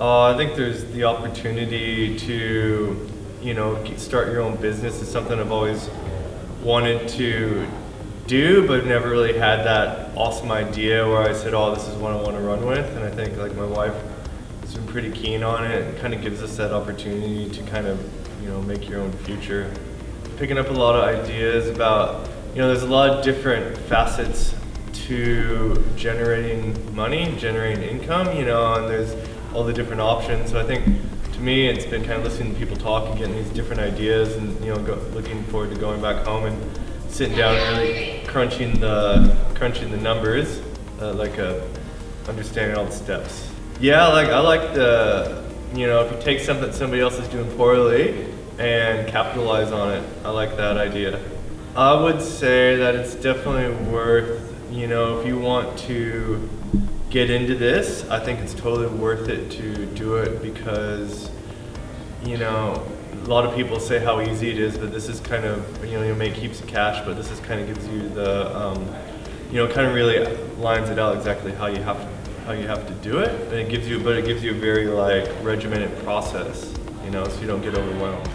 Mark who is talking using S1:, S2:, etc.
S1: I think there's the opportunity to, start your own business is something I've always wanted to do, but never really had that awesome idea where I said, oh, this is what I want to run with. And I think like my wife has been pretty keen on it and kind of gives us that opportunity to kind of, make your own future. Picking up a lot of ideas about, there's a lot of different facets to generating money, generating income, and there's all the different options. So I think to me, it's been kind of listening to people talk and getting these different ideas, and looking forward to going back home and sitting down and really crunching the numbers, understanding all the steps. Yeah, I like the if you take something somebody else is doing poorly and capitalize on it. I like that idea. I would say that it's definitely worth, if you want to get into this, I think it's totally worth it to do it because, a lot of people say how easy it is, but this is kind of, you'll make heaps of cash, but this is kind of gives you the, kind of really lines it out exactly how you have to do it, and it gives you a very regimented process, so you don't get overwhelmed.